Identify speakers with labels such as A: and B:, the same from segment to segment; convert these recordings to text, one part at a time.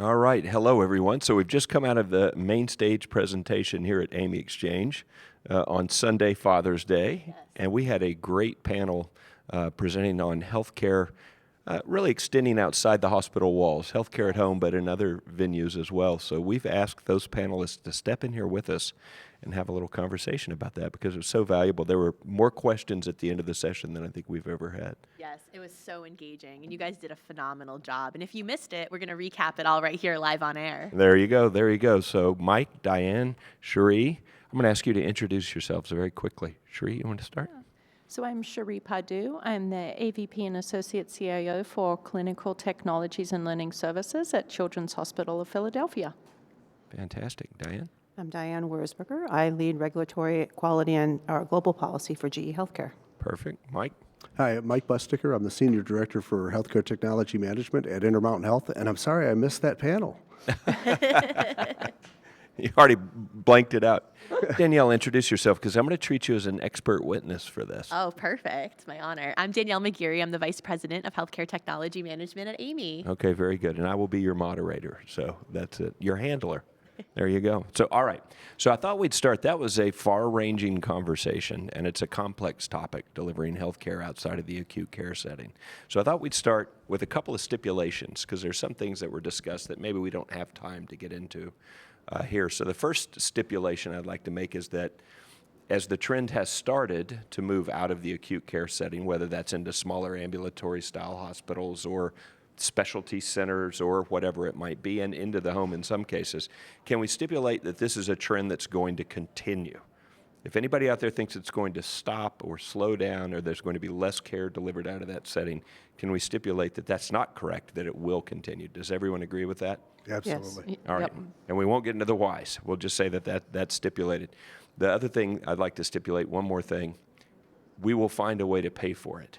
A: All right. Hello, everyone. So we've just come out of the main stage presentation here at AAMI Exchange on Sunday, Father's Day, and we had a great panel presenting on healthcare, really extending outside the hospital walls, healthcare at home, but in other venues as well. So we've asked those panelists to step in here with us and have a little conversation about that because it was so valuable. There were more questions at the end of the session than I think we've ever had.
B: Yes, it was so engaging, and you guys did a phenomenal job. And if you missed it, we're going to recap it all right here live on air.
A: There you go. There you go. So Mike, Diane, Cherie, I'm going to ask you to introduce yourselves very quickly. Cherie, you want to start?
C: So I'm Cherie Pardue. I'm the AVP and Associate CIO for Clinical Technologies and Learning Services at Children's Hospital of Philadelphia.
A: Fantastic. Diane?
D: I'm Diane Wurzberger. I lead regulatory quality and our global policy for GE Healthcare.
A: Perfect. Mike?
E: Hi, I'm Mike Busdicker. I'm the Senior Director for Healthcare Technology Management at Intermountain Health, and I'm sorry I missed that panel.
A: You already blanked it out. Danielle, introduce yourself because I'm going to treat you as an expert witness for this.
B: Oh, perfect. My honor. I'm Danielle McGeary. I'm the Vice President of Healthcare Technology Management at AAMI.
A: Okay, very good. And I will be your moderator. So that's it. Your handler. There you go. So, all right. So I thought we'd start. That was a far-ranging conversation, and it's a complex topic, delivering healthcare outside of the acute care setting. So I thought we'd start with a couple of stipulations because there's some things that were discussed that maybe we don't have time to get into here. So the first stipulation I'd like to make is that as the trend has started to move out of the acute care setting, whether that's into smaller ambulatory style hospitals or specialty centers or whatever it might be, and into the home in some cases, can we stipulate that this is a trend that's going to continue? If anybody out there thinks it's going to stop or slow down or there's going to be less care delivered out of that setting, can we stipulate that that's not correct, that it will continue? Does everyone agree with that?
E: Absolutely.
A: All right. And we won't get into the whys. We'll just say that that's stipulated. The other thing I'd like to stipulate, one more thing, we will find a way to pay for it.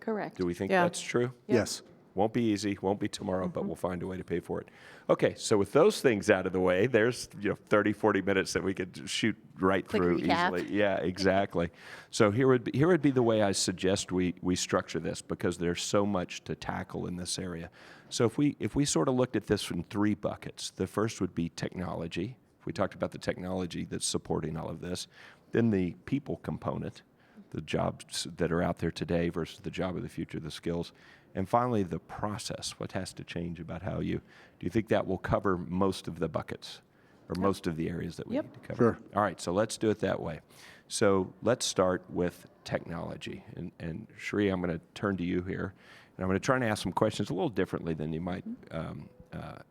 C: Correct.
A: Do we think
D: Yeah.
A: that's true?
E: Yes.
A: Won't be easy, won't be tomorrow, but we'll find a way to pay for it. Okay, so with those things out of the way, there's 30, 40 minutes that we could shoot right
B: Quick
A: through
B: recap.
A: easily. Yeah, exactly. So here would be the way I suggest we structure this because there's so much to tackle in this area. So if we sort of looked at this in three buckets, the first would be technology. If we talked about the technology that's supporting all of this, then the people component, the jobs that are out there today versus the job of the future, the skills. And finally, the process, what has to change about how do you think that will cover most of the buckets or most of the areas that we need to cover?
E: Sure.
A: All right, so let's do it that way. So let's start with technology. And Cherie, I'm going to turn to you here. And I'm going to try and ask some questions a little differently than you might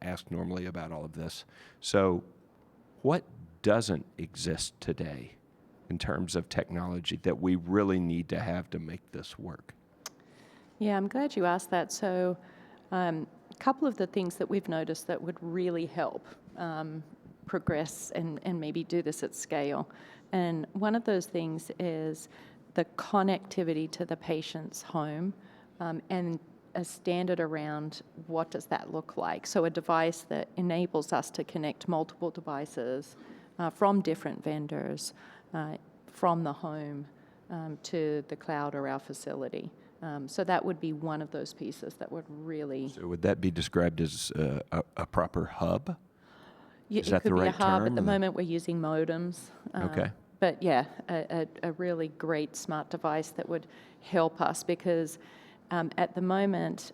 A: ask normally about all of this. So what doesn't exist today in terms of technology that we really need to have to make this work?
C: Yeah, I'm glad you asked that. So a couple of the things that we've noticed that would really help progress and maybe do this at scale. And one of those things is the connectivity to the patient's home and a standard around what does that look like. So a device that enables us to connect multiple devices from different vendors from the home to the cloud or our facility. So that would be one of those pieces that would really...
A: So would that be described as a proper hub? Is that
C: it could
A: the
C: be
A: right
C: a hub.
A: term?
C: At the moment, we're using modems.
A: Okay.
C: But yeah, a really great smart device that would help us because at the moment,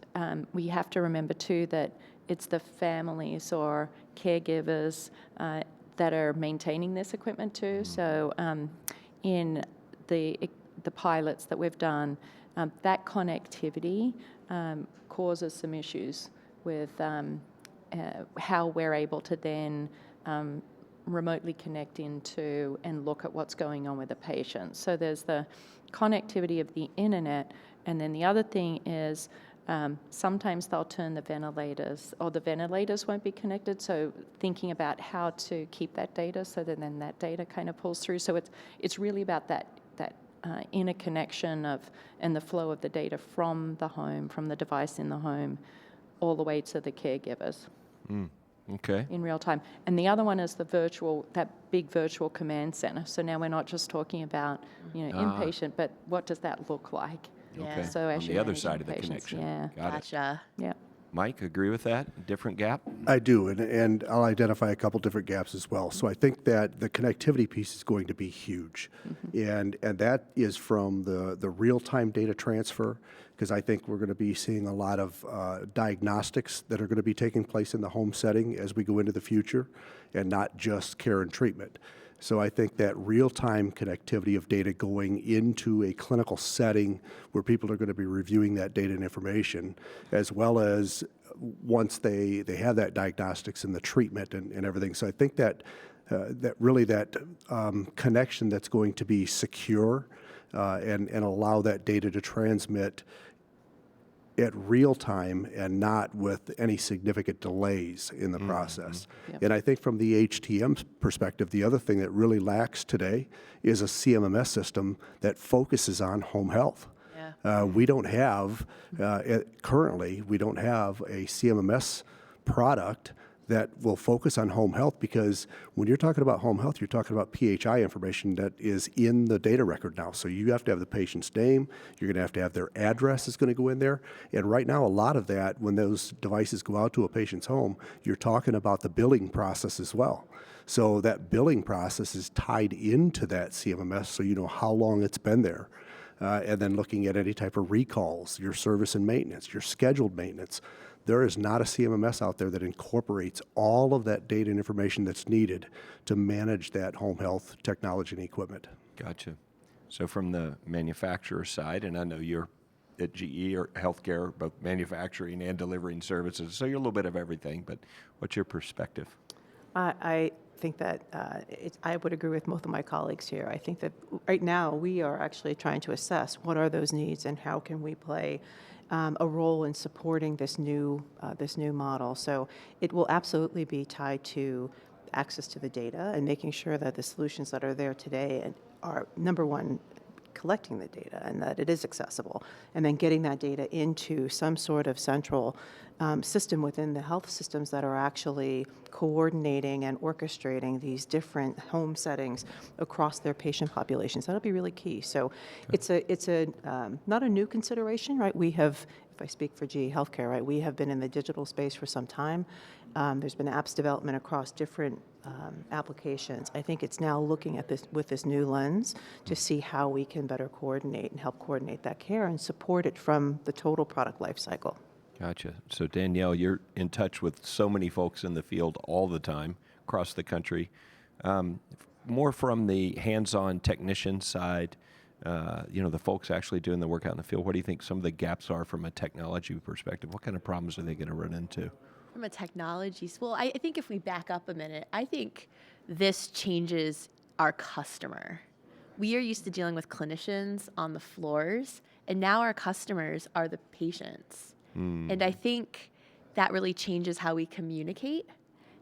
C: we have to remember too that it's the families or caregivers that are maintaining this equipment too. So in the pilots that we've done, that connectivity causes some issues with how we're able to then remotely connect into and look at what's going on with the patient. So there's the connectivity of the internet, and then the other thing is sometimes they'll turn the ventilators, or the ventilators won't be connected, so thinking about how to keep that data so that then that data kind of pulls through. So it's really about that interconnection of and the flow of the data from the home, from the device in the home, all the way to the caregivers.
A: Okay.
C: In real time. And the other one is that big virtual command center. So now we're not just talking about, inpatient, but what does that look like?
B: Yeah.
A: Okay.
C: So
A: On
C: as
A: the
C: you're
A: other
C: managing
A: side of the
C: patients,
A: connection.
C: yeah.
A: Got it.
B: Gotcha.
C: Yeah.
A: Mike, agree with that? Different gap?
E: I do, and I'll identify a couple different gaps as well. So I think that the connectivity piece is going to be huge, and that is from the real-time data transfer, because I think we're going to be seeing a lot of diagnostics that are going to be taking place in the home setting as we go into the future, and not just care and treatment. So I think that real-time connectivity of data going into a clinical setting where people are going to be reviewing that data and information, as well as once they have that diagnostics and the treatment and everything. So I think that connection that's going to be secure and allow that data to transmit at real time and not with any significant delays in the process. And I think from the HTM perspective, the other thing that really lacks today is a CMMS system that focuses on home health. We don't have, currently, we don't have a CMMS product that will focus on home health, because when you're talking about home health, you're talking about PHI information that is in the data record now. So you have to have the patient's name, you're going to have their address is going to go in there. And right now, a lot of that, when those devices go out to a patient's home, you're talking about the billing process as well. So that billing process is tied into that CMMS, so you know how long it's been there. And then looking at any type of recalls, your service and maintenance, your scheduled maintenance. There is not a CMMS out there that incorporates all of that data and information that's needed to manage that home health technology and equipment.
A: Gotcha. So from the manufacturer side, and I know you're at GE or healthcare, both manufacturing and delivering services, so you're a little bit of everything, but what's your perspective?
D: I think that I would agree with both of my colleagues here. I think that right now we are actually trying to assess what are those needs and how can we play a role in supporting this new model. So it will absolutely be tied to access to the data and making sure that the solutions that are there today are, number one, collecting the data and that it is accessible, and then getting that data into some sort of central system within the health systems that are actually coordinating and orchestrating these different home settings across their patient populations. That'll be really key. So it's a not a new consideration, right? We have, if I speak for GE Healthcare, right, we have been in the digital space for some time. There's been apps development across different applications. I think it's now looking at this with this new lens to see how we can better coordinate and help coordinate that care and support it from the total product life cycle.
A: Gotcha. So Danielle, you're in touch with so many folks in the field all the time across the country. More from the hands-on technician side, the folks actually doing the work out in the field. What do you think some of the gaps are from a technology perspective? What kind of problems are they going to run into?
B: From a technology, well, I think if we back up a minute, I think this changes our customer. We are used to dealing with clinicians on the floors, and now our customers are the patients. And I think that really changes how we communicate.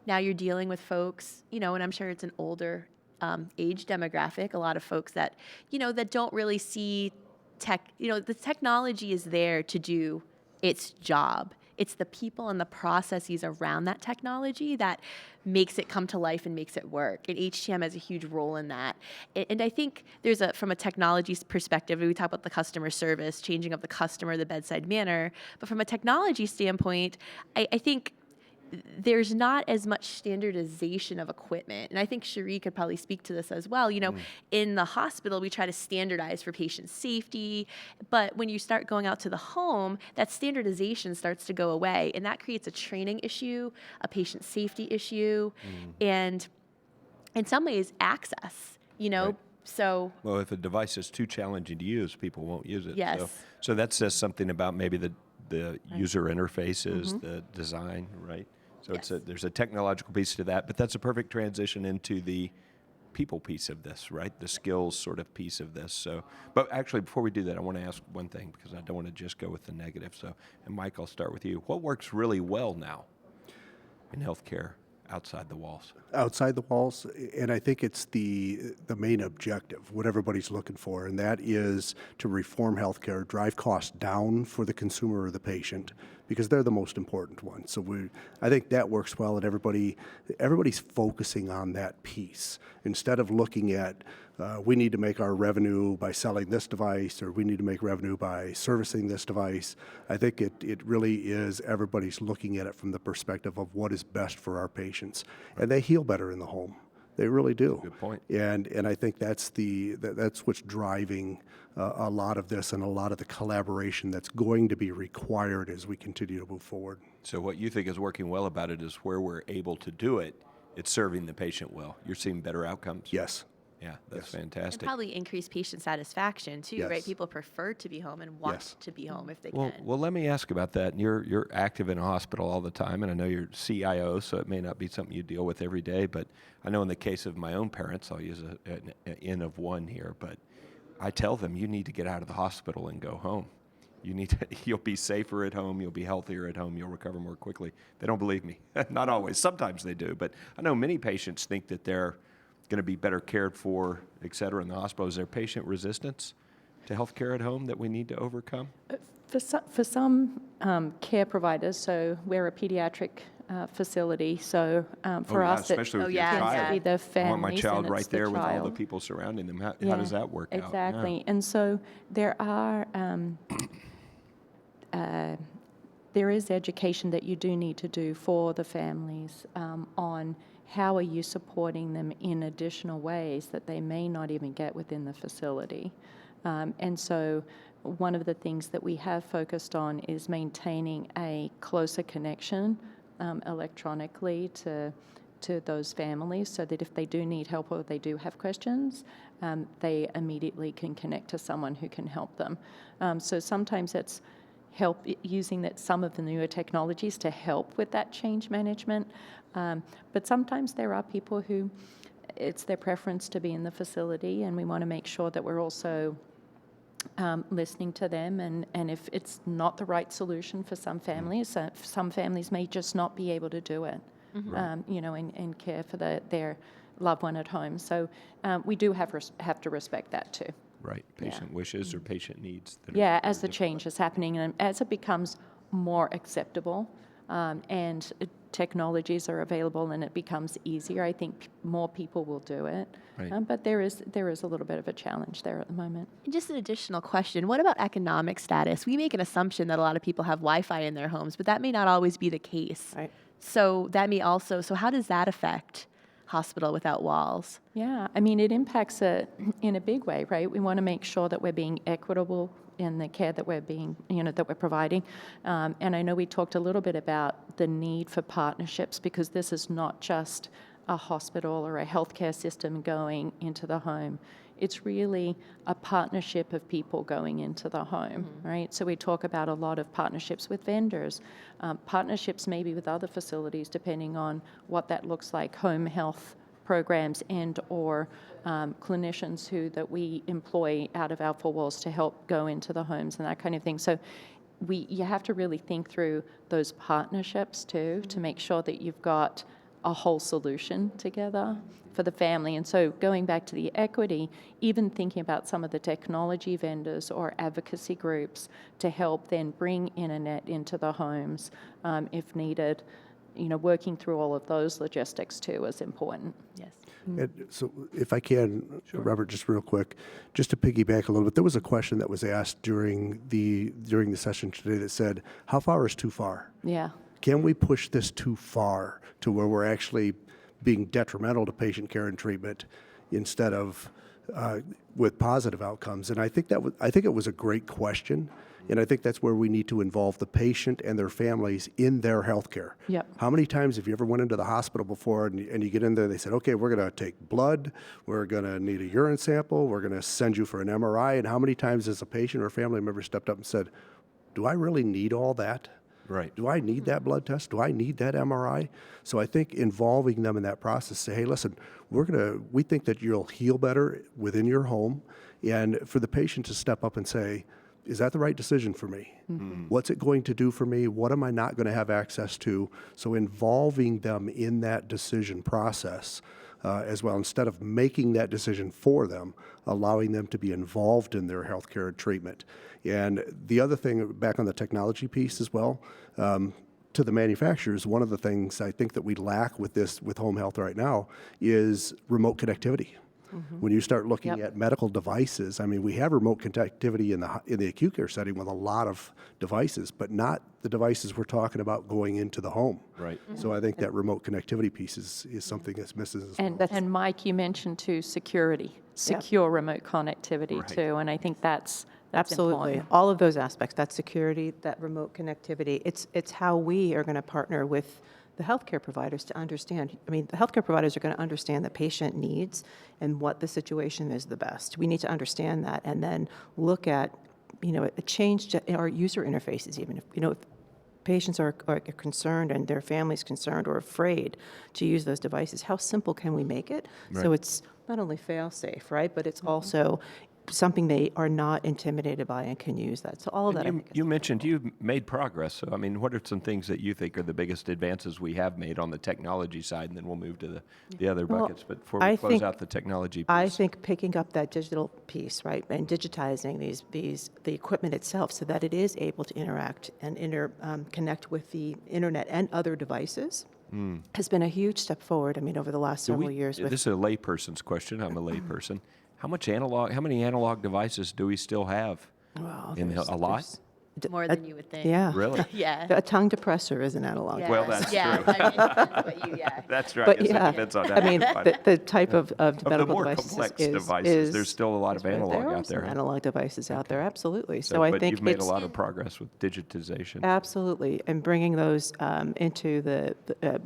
B: Now you're dealing with folks, and I'm sure it's an older age demographic, a lot of folks that, that don't really see tech, the technology is there to do its job. It's the people and the processes around that technology that makes it come to life and makes it work. And HTM has a huge role in that. And I think from a technology perspective, we talk about the customer service, changing of the customer, the bedside manner. But from a technology standpoint, I think there's not as much standardization of equipment. And I think Cherie could probably speak to this as well. In the hospital, we try to standardize for patient safety. But when you start going out to the home, that standardization starts to go away. And that creates a training issue, a patient safety issue, and in some ways, access,
A: Right.
B: So,
A: well, if a device is too challenging to use, people won't use it.
B: Yes.
A: So that says something about maybe the user interfaces, the design, right? So
B: Yes.
A: there's a technological piece to that, but that's a perfect transition into the people piece of this, right? The skills sort of piece of this. So, but actually, before we do that, I want to ask one thing because I don't want to just go with the negative. So, and Mike, I'll start with you. What works really well now in healthcare outside the walls?
E: Outside the walls, and I think it's the main objective, what everybody's looking for, and that is to reform healthcare, drive costs down for the consumer or the patient, because they're the most important ones. So I think that works well, and everybody's focusing on that piece instead of looking at we need to make our revenue by selling this device, or we need to make revenue by servicing this device. I think it really is everybody's looking at it from the perspective of what is best for our patients. And they heal better in the home. They really do.
A: Good point.
E: And I think that's what's driving a lot of this and a lot of the collaboration that's going to be required as we continue to move forward.
A: So what you think is working well about it is where we're able to do it, it's serving the patient well. You're seeing better outcomes?
E: Yes.
A: Yeah, that's
B: And
A: fantastic.
B: probably increase patient satisfaction too, right?
E: Yes.
B: People prefer to be home and want
E: Yes.
B: to be home if they
A: Well,
B: can.
A: well, let me ask about that. You're active in a hospital all the time, and I know you're CIO, so it may not be something you deal with every day. But I know in the case of my own parents, I'll use an N of one here, but I tell them you need to get out of the hospital and go home. You need to. You'll be safer at home. You'll be healthier at home. You'll recover more quickly. They don't believe me. Not always. Sometimes they do, but I know many patients think that they're going to be better cared for, et cetera, in the hospital. Is there patient resistance to health care at home that we need to overcome?
C: For some care providers, so we're a pediatric facility, so for us,
A: especially with
B: Oh,
A: your
B: yeah,
A: child.
B: yeah.
C: be the
A: I want my
C: families
A: child
C: and
A: right
C: it's the
A: there with all the
C: child.
A: people surrounding them. How
C: Yeah,
A: does that work out? Yeah.
C: Exactly. And so there are there is education that you do need to do for the families on how are you supporting them in additional ways that they may not even get within the facility. And so one of the things that we have focused on is maintaining a closer connection electronically to those families, so that if they do need help or they do have questions, they immediately can connect to someone who can help them. So sometimes it's help using some of the newer technologies to help with that change management. But sometimes there are people who it's their preference to be in the facility, and we want to make sure that we're also listening to them. And if it's not the right solution for some families, some families may just not be able to do it, and care for their loved one at home. So we do have to respect that too.
A: Right. Patient wishes or patient needs. That
C: Yeah,
A: are
C: as the change is happening and as it becomes more acceptable and technologies are available and it becomes easier, I think more people will do it.
A: Right.
C: But there is a little bit of a challenge there at the moment.
B: And just an additional question. What about economic status? We make an assumption that a lot of people have Wi-Fi in their homes, but that may not always be the case.
D: Right.
B: So that may also, so how does that affect hospital without walls?
C: Yeah, I mean, it impacts it in a big way, right? We want to make sure that we're being equitable in the care that we're providing. And I know we talked a little bit about the need for partnerships, because this is not just a hospital or a healthcare system going into the home. It's really a partnership of people going into the home, right? So we talk about a lot of partnerships with vendors, partnerships maybe with other facilities, depending on what that looks like, home health programs and or clinicians that we employ out of our four walls to help go into the homes and that kind of thing. So you have to really think through those partnerships too, to make sure that you've got a whole solution together for the family. And so going back to the equity, even thinking about some of the technology vendors or advocacy groups to help then bring internet into the homes if needed, working through all of those logistics too is important.
B: Yes.
E: And so if I can, Robert, just real quick, just to piggyback a little bit, there was a question that was asked during the session today that said, how far is too far?
C: Yeah.
E: Can we push this too far to where we're actually being detrimental to patient care and treatment instead of with positive outcomes? And I think it was a great question, and I think that's where we need to involve the patient and their families in their health care.
C: Yep.
E: How many times have you ever went into the hospital before and you get in there and they said, okay, we're going to take blood, we're going to need a urine sample, we're going to send you for an MRI, and how many times has a patient or family member stepped up and said, do I really need all that?
A: Right.
E: Do I need that blood test? Do I need that MRI? So I think involving them in that process, say, hey, listen, we think that you'll heal better within your home, and for the patient to step up and say, is that the right decision for me? Mm-hmm. What's it going to do for me? What am I not going to have access to? So involving them in that decision process as well, instead of making that decision for them, allowing them to be involved in their healthcare and treatment. And the other thing, back on the technology piece as well, to the manufacturers, one of the things I think that we lack with home health right now is remote connectivity. When you start looking
D: Yep.
E: at medical devices, I mean, we have remote connectivity in the acute care setting with a lot of devices, but not the devices we're talking about going into the home.
A: Right.
E: So I think that remote connectivity piece is something that's missing as well.
C: And Mike, you mentioned too security, secure remote connectivity too, and I think that's
D: Absolutely.
C: important.
D: All of those aspects, that security, that remote connectivity, it's how we are going to partner with the healthcare providers to understand. I mean, the healthcare providers are going to understand the patient needs and what the situation is the best. We need to understand that and then look at, a change to our user interfaces even. If patients are concerned and their family's concerned or afraid to use those devices, how simple can we make it?
A: Right.
D: So it's not only fail-safe, right, but it's also something they are not intimidated by and can use that. So all of that, I think, is
A: You mentioned you've made progress. So, I mean, what are some things that you think are the biggest advances we have made on the technology side? And then we'll move to the other
D: Well,
A: buckets. But before we
D: I
A: close
D: think-
A: out the technology piece.
D: I think picking up that digital piece, right, and digitizing the equipment itself so that it is able to interact and connect with the internet and other devices has been a huge step forward. I mean, over the last
A: Do
D: several years.
A: This is a layperson's question. I'm a layperson. How many analog devices do we still have?
D: Well,
A: A lot?
B: More than you would think.
D: Yeah.
A: Really?
B: Yeah.
D: A tongue depressor is an analog.
B: Yeah.
A: Well, that's
B: yeah.
A: true.
B: I mean, it depends what you, yeah.
A: That's right.
D: But
A: Yes,
D: yeah,
A: it depends on
D: I mean,
A: that.
D: the type of
A: Of the
D: medical
A: more
D: devices
A: complex
D: is,
A: devices, there's still a lot of
D: right.
A: analog
D: There are
A: out
D: some
A: there.
D: analog devices out there, absolutely. So I
A: but
D: think
A: you've made a
D: it's
A: lot of progress with digitization.
D: absolutely, and bringing those into the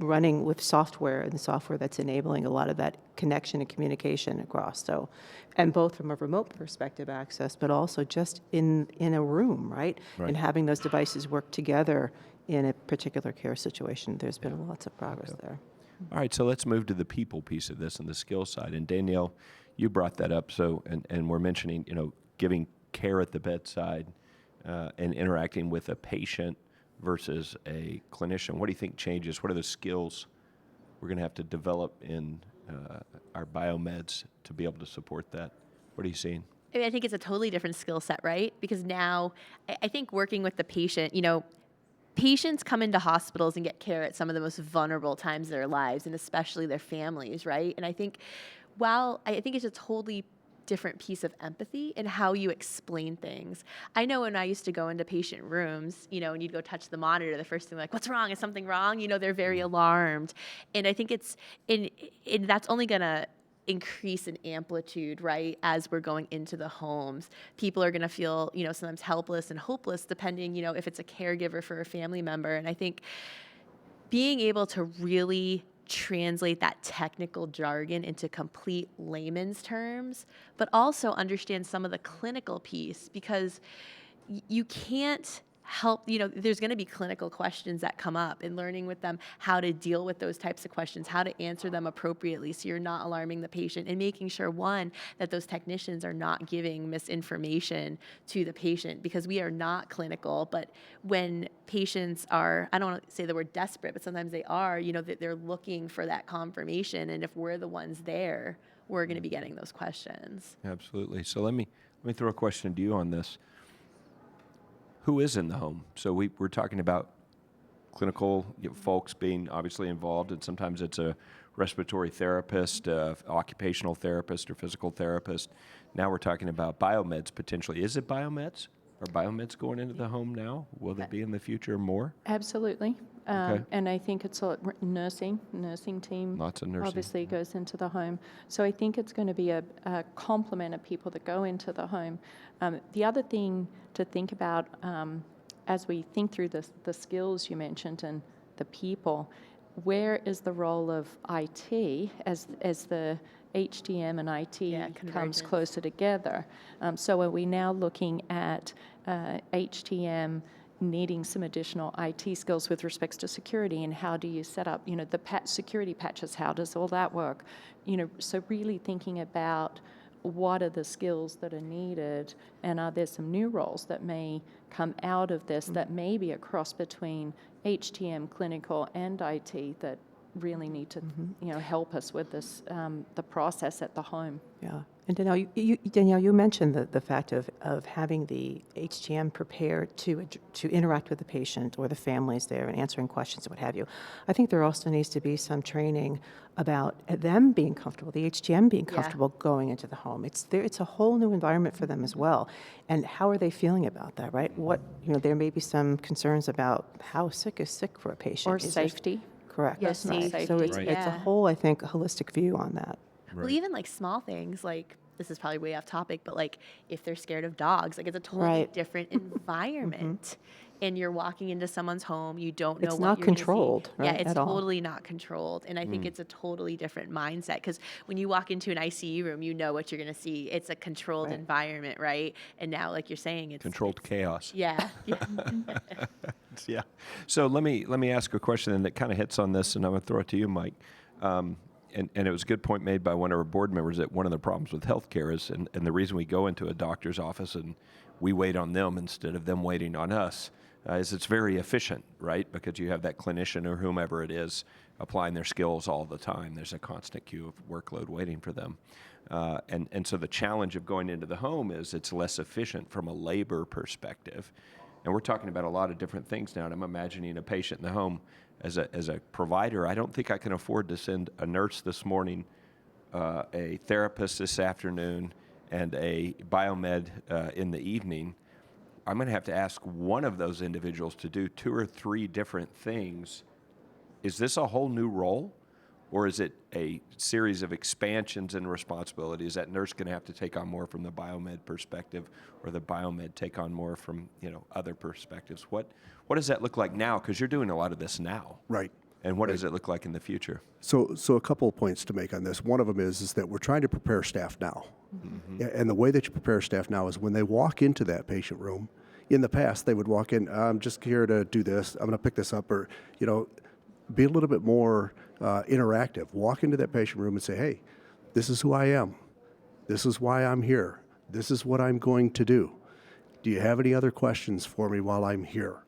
D: running with software and the software that's enabling a lot of that connection and communication across. So, and both from a remote perspective access, but also just in a room, right?
A: Right.
D: And having those devices work together in a particular care situation. There's been lots of progress there.
A: All right, so let's move to the people piece of this and the skill side. And Danielle, you brought that up. So, and we're mentioning, giving care at the bedside and interacting with a patient versus a clinician. What do you think changes? What are the skills we're going to have to develop in our biomeds to be able to support that? What are you seeing?
B: I mean, I think it's a totally different skill set, right? Because now I think working with the patient, patients come into hospitals and get care at some of the most vulnerable times of their lives, and especially their families, right? And I think I think it's a totally different piece of empathy in how you explain things. I know when I used to go into patient rooms, and you'd go touch the monitor, the first thing like, what's wrong? Is something wrong? They're very alarmed. And I think it's, that's only gonna increase in amplitude, right, as we're going into the homes. People are gonna feel, sometimes helpless and hopeless depending, if it's a caregiver for a family member. And I think being able to really translate that technical jargon into complete layman's terms, but also understand some of the clinical piece, because you can't help, there's going to be clinical questions that come up, and learning with them how to deal with those types of questions, how to answer them appropriately so you're not alarming the patient, and making sure, one, that those technicians are not giving misinformation to the patient, because we are not clinical. But when patients are, I don't want to say the word desperate, but sometimes they are, that they're looking for that confirmation, and if we're the ones there, we're going to be getting those questions.
A: Absolutely. So let me throw a question to you on this. Who is in the home? So we're talking about clinical folks being obviously involved, and sometimes it's a respiratory therapist, occupational therapist, or physical therapist. Now we're talking about biomeds potentially. Is it biomeds? Are biomeds going into the home now? Will they be in the future more?
C: Absolutely.
A: Okay.
C: And I think it's a nursing team.
A: Lots of nursing.
C: Obviously goes into the home. So I think it's going to be a complement of people that go into the home. The other thing to think about as we think through the skills you mentioned and the people, where is the role of IT as the HTM and IT comes
B: convergence.
C: closer together? So are we now looking at HTM needing some additional IT skills with respects to security, and how do you set up, the security patches, how does all that work? So really thinking about what are the skills that are needed, and are there some new roles that may come out of this that may be a cross between HTM, clinical, and IT that really need to help us with this, the process at the home.
D: Yeah. And Danielle, you mentioned the fact of having the HTM prepared to interact with the patient or the families there and answering questions and what have you. I think there also needs to be some training about them being comfortable, the HTM being comfortable going into the home. It's a whole new environment for them as well. And how are they feeling about that, right? There may be some concerns about how sick is sick for a patient.
C: Or
D: Is there-
C: safety.
D: Correct.
B: Yes,
D: right.
B: safety.
D: So it's
A: Right.
D: a whole, I think, holistic view on that.
B: Well, even like small things, like this is probably way off topic, but like if they're scared of dogs, like it's a totally
D: Right.
B: different environment. And you're walking into someone's home, you don't know
D: It's
B: what
D: not
B: you're gonna see.
D: controlled,
B: Yeah,
D: right,
B: it's
D: at all.
B: totally not controlled. And I think it's a totally different mindset because when you walk into an ICU room, you know what you're going to see. It's a controlled
D: Right.
B: environment, right? And now, like you're saying, it's
A: Controlled chaos.
B: Yeah. Yeah.
A: Yeah. So let me ask a question and that kind of hits on this, and I'm going to throw it to you, Mike. And it was a good point made by one of our board members that one of the problems with healthcare is, and the reason we go into a doctor's office and we wait on them instead of them waiting on us, is it's very efficient, right? Because you have that clinician or whomever it is applying their skills all the time. There's a constant queue of workload waiting for them. And so the challenge of going into the home is it's less efficient from a labor perspective. And we're talking about a lot of different things now, and I'm imagining a patient in the home. As a provider, I don't think I can afford to send a nurse this morning, a therapist this afternoon, and a biomed in the evening. I'm going to have to ask one of those individuals to do 2 or 3 different things. Is this a whole new role? Or is it a series of expansions and responsibilities that nurse going to have to take on more from the biomed perspective, or the biomed take on more from other perspectives? What does that look like now? Because you're doing a lot of this now.
E: Right.
A: And what does it look like in the future?
E: So a couple of points to make on this. One of them is that we're trying to prepare staff now. And the way that you prepare staff now is when they walk into that patient room. In the past, they would walk in, I'm just here to do this, I'm going to pick this up, or, be a little bit more interactive. Walk into that patient room and say, hey, this is who I am. This is why I'm here. This is what I'm going to do. Do you have any other questions for me while I'm here?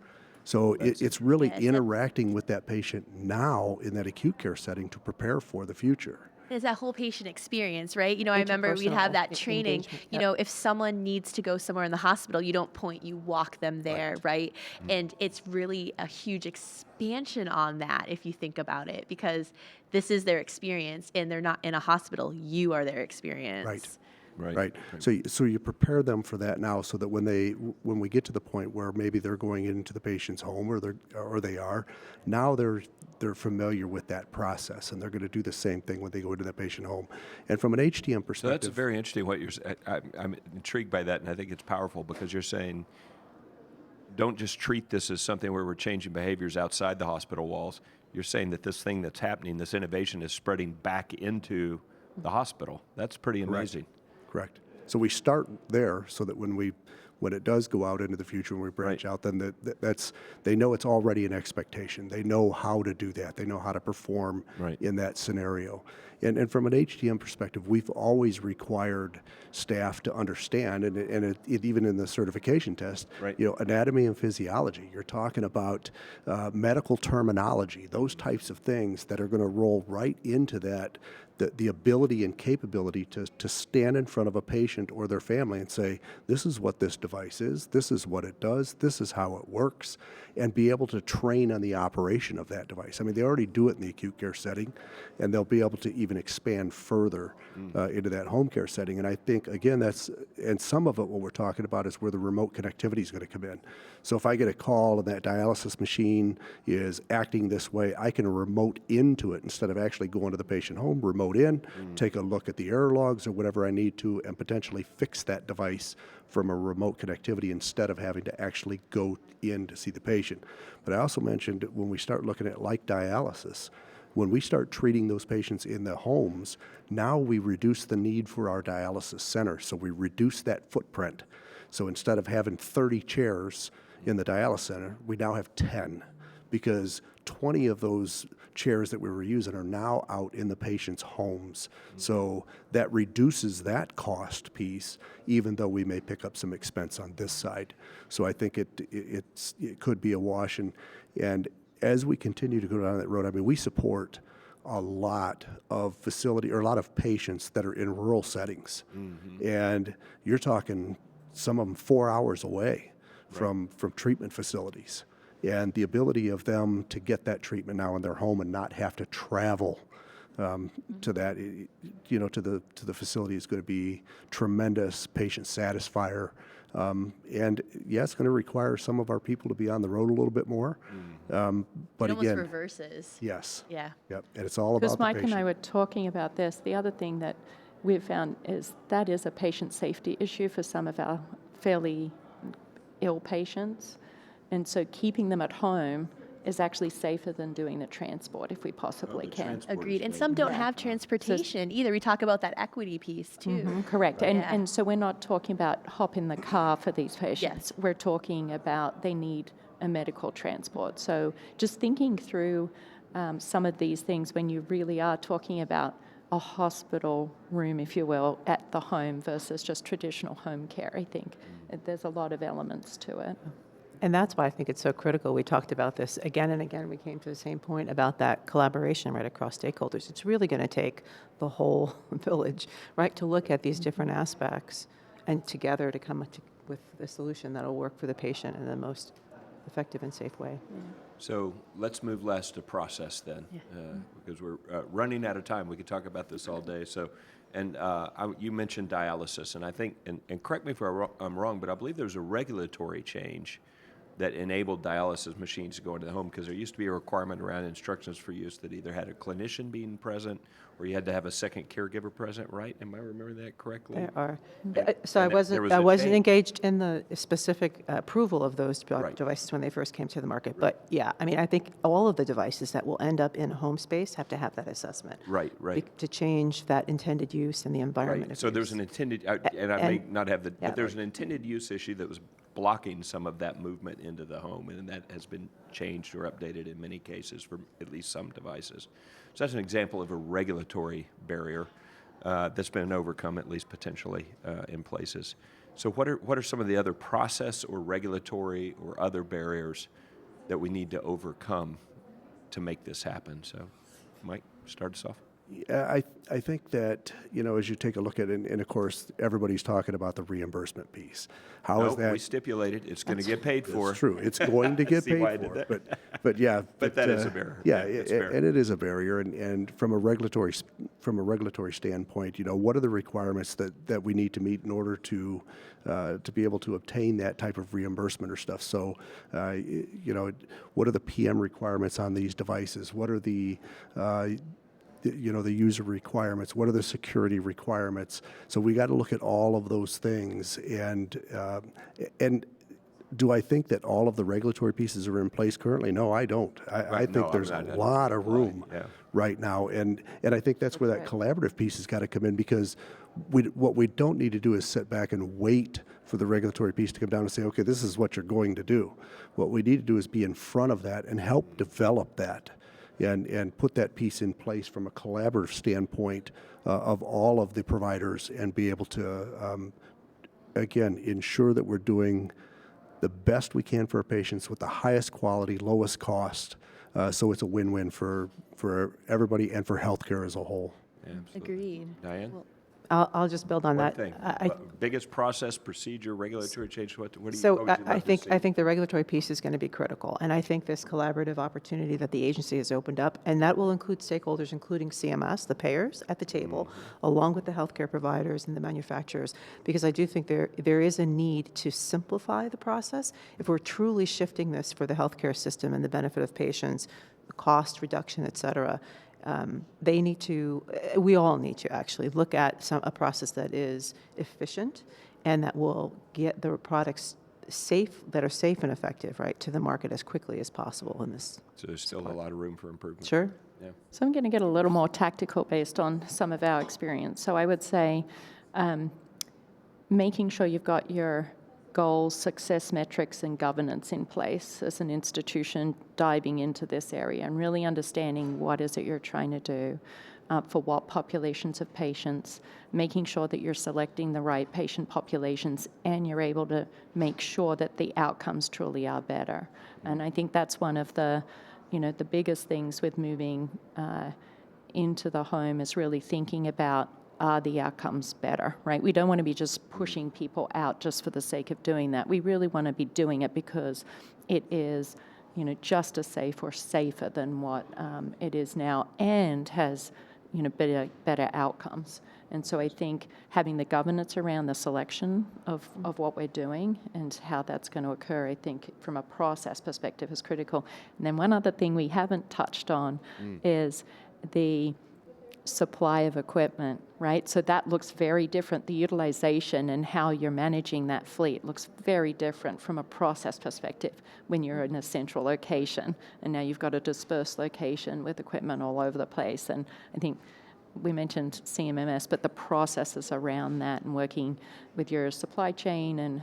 E: So it's really interacting with that patient now in that acute care setting to prepare for the future.
B: It's that whole patient experience, right? I remember we'd have that training. If someone needs to go somewhere in the hospital, you don't point, you walk them there, right? And it's really a huge expansion on that if you think about it, because this is their experience and they're not in a hospital. You are their experience.
E: Right. So you prepare them for that now, so that when we get to the point where maybe they're going into the patient's home, or they are now, they're familiar with that process, and they're going to do the same thing when they go into that patient home. And from an HTM perspective,
A: So that's very interesting what you're saying. I'm intrigued by that, and I think it's powerful because you're saying don't just treat this as something where we're changing behaviors outside the hospital walls. You're saying that this thing that's happening, this innovation, is spreading back into the hospital. That's pretty amazing.
E: Correct. So we start there, so that when it does go out into the future and we branch out, then they know it's already an expectation. They know how to do that. They know how to perform in that scenario. And from an HTM perspective, we've always required staff to understand, and even in the certification test, anatomy and physiology. You're talking about medical terminology, those types of things that are going to roll right into that. The ability and capability to stand in front of a patient or their family and say, this is what this device is, this is what it does, this is how it works, and be able to train on the operation of that device. I mean, they already do it in the acute care setting, and they'll be able to even expand further into that home care setting. And I think, again, and some of it, what we're talking about, is where the remote connectivity is going to come in. So if I get a call and that dialysis machine is acting this way, I can remote into it instead of actually going to the patient home, remote in, take a look at the error logs or whatever I need to, and potentially fix that device from a remote connectivity instead of having to actually go in to see the patient. But I also mentioned, when we start looking at like dialysis, when we start treating those patients in the homes, now we reduce the need for our dialysis center. So we reduce that footprint. So instead of having 30 chairs in the dialysis center, we now have 10, because 20 of those chairs that we were using are now out in the patient's homes. So that reduces that cost piece, even though we may pick up some expense on this side. So I think it could be a wash. And as we continue to go down that road, I mean, we support a lot of facility or a lot of patients that are in rural settings. And you're talking some of them 4 hours away from treatment facilities. And the ability of them to get that treatment now in their home and not have to travel to that, to the facility is going to be tremendous patient satisfier. And yeah, it's going to require some of our people to be on the road a little bit more. But
B: it almost
E: again,
B: reverses.
E: yes.
B: Yeah.
E: Yep. And it's all about
C: Because
E: the
C: Mike
E: patient.
C: and I were talking about this, the other thing that we've found is that is a patient safety issue for some of our fairly ill patients. And so keeping them at home is actually safer than doing the transport if we possibly can.
B: Agreed. And some don't have transportation either. We talk about that equity piece too.
C: Correct.
B: Yeah.
C: And so we're not talking about hop in the car for these patients.
B: Yes.
C: We're talking about they need a medical transport. So just thinking through some of these things when you really are talking about a hospital room, if you will, at the home versus just traditional home care, I think there's a lot of elements to it.
D: And that's why I think it's so critical. We talked about this again and again. We came to the same point about that collaboration right across stakeholders. It's really going to take the whole village, right, to look at these different aspects and together to come with a solution that will work for the patient in the most effective and safe way.
A: So let's move last to process then, because we're running out of time. We could talk about this all day. So, and you mentioned dialysis, and I think, and correct me if I'm wrong, but I believe there's a regulatory change that enabled dialysis machines to go into the home, because there used to be a requirement around instructions for use that either had a clinician being present or you had to have a second caregiver present, right? Am I remembering that correctly?
D: There are.
A: And-
D: So
A: and there was
D: I
A: a
D: wasn't
A: change.
D: engaged in the specific approval of those
A: Right.
D: devices when they first came to the market. But yeah, I mean, I think all of the devices that will end up in a home space have to have that assessment.
A: Right, right.
D: To change that intended use and the environment
A: Right,
D: of
A: so there's
D: use.
A: an intended, and I may
D: and-
A: not have the,
D: yeah,
A: but there's an intended use issue that was blocking some of that movement into the home, and that has been changed or updated in many cases for at least some devices. So that's an example of a regulatory barrier that's been overcome, at least potentially, in places. So what are some of the other process or regulatory or other barriers that we need to overcome to make this happen? So, Mike, start us off.
E: Yeah, I think that, as you take a look at it, and of course, everybody's talking about the reimbursement piece. How is
A: No,
E: that?
A: we stipulated it's going to get paid for.
E: It's true. It's going to get
A: See
E: paid
A: why I did
E: for.
A: that?
E: But yeah.
A: But that is a barrier.
E: Yeah,
A: Yeah, that's fair.
E: and it is a barrier. And from a regulatory standpoint, what are the requirements that we need to meet in order to be able to obtain that type of reimbursement or stuff? So, what are the PM requirements on these devices? What are the user requirements, what are the security requirements? So we got to look at all of those things. And do I think that all of the regulatory pieces are in place currently? No, I don't. I
A: No,
E: think
A: I'm
E: there's
A: not-
E: a lot of room
A: Yeah.
E: right now. And I think that's where that collaborative piece has got to come in, because what we don't need to do is sit back and wait for the regulatory piece to come down and say, okay, this is what you're going to do. What we need to do is be in front of that and help develop that. And put that piece in place from a collaborative standpoint of all of the providers, and be able to, again, ensure that we're doing the best we can for our patients with the highest quality, lowest cost, so it's a win-win for everybody and for healthcare as a whole.
A: Absolutely.
B: Agreed.
A: Diane?
D: I'll just build on
A: One
D: that.
A: thing, biggest process, procedure, regulatory change, what do you
D: So
A: what would you
D: I
A: love to
D: think
A: see?
D: the regulatory piece is going to be critical, and I think this collaborative opportunity that the agency has opened up, and that will include stakeholders, including CMS, the payers at the table, along with the healthcare providers and the manufacturers, because I do think there is a need to simplify the process. If we're truly shifting this for the healthcare system and the benefit of patients, the cost reduction, et cetera, we all need to actually look at a process that is efficient and that will get the products that are safe and effective, right, to the market as quickly as possible in this.
A: So there's still a lot of room for improvement.
D: Sure.
A: Yeah.
C: So I'm going to get a little more tactical based on some of our experience. So I would say making sure you've got your goals, success metrics, and governance in place as an institution diving into this area and really understanding what is it you're trying to do for what populations of patients, making sure that you're selecting the right patient populations and you're able to make sure that the outcomes truly are better. And I think that's one of the biggest things with moving into the home is really thinking about, are the outcomes better, right? We don't want to be just pushing people out just for the sake of doing that. We really want to be doing it because it is, just as safe or safer than what it is now, and has, better outcomes. And so I think having the governance around the selection of what we're doing and how that's going to occur, I think from a process perspective is critical. And then one other thing we haven't touched on is the supply of equipment, right? So that looks very different. The utilization and how you're managing that fleet looks very different from a process perspective when you're in a central location. And now you've got a dispersed location with equipment all over the place. And I think we mentioned CMMS, but the processes around that and working with your supply chain and,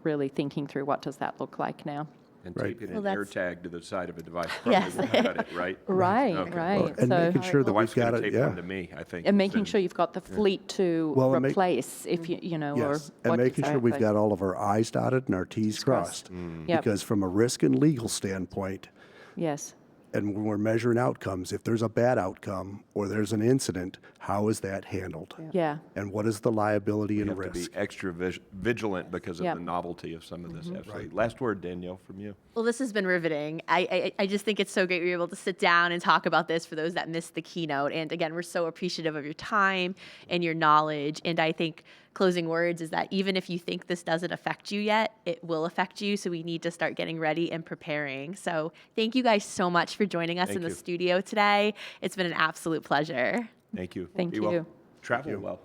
C: really thinking through what does that look like now.
A: And
E: Right.
A: taping
B: Well,
A: an air
B: that's-
A: tag to the side of a device
B: Yes.
A: probably won't cut it, right?
C: Right,
A: Okay.
C: right.
E: And
C: So,
E: making sure that
A: My wife's
E: we've got
A: going to
E: it,
A: tape
E: yeah.
A: one to me, I think.
C: and making
A: then-
C: sure you've got the fleet to
E: Well, and
C: replace if you, or
E: Yes, and
C: what-
E: making sure we've
C: exactly.
E: got all of our I's dotted and our T's crossed.
C: Yep.
E: Because from a risk and legal standpoint,
C: Yes.
E: and when we're measuring outcomes, if there's a bad outcome or there's an incident, how is that handled?
C: Yeah.
E: And what is the liability
A: We
E: and
A: have to be
E: risk?
A: extra vigilant because of
C: Yep.
A: the novelty of some of this. Absolutely. Last word, Danielle, from you.
B: Well, this has been riveting. I just think it's so great we were able to sit down and talk about this for those that missed the keynote. And again, we're so appreciative of your time and your knowledge. And I think closing words is that even if you think this doesn't affect you yet, it will affect you. So we need to start getting ready and preparing. So thank you guys so much for joining us
A: Thank
B: in the
A: you.
B: studio today. It's been an absolute pleasure.
A: Thank you.
C: Thank
A: Be well.
C: you.
A: Travel well.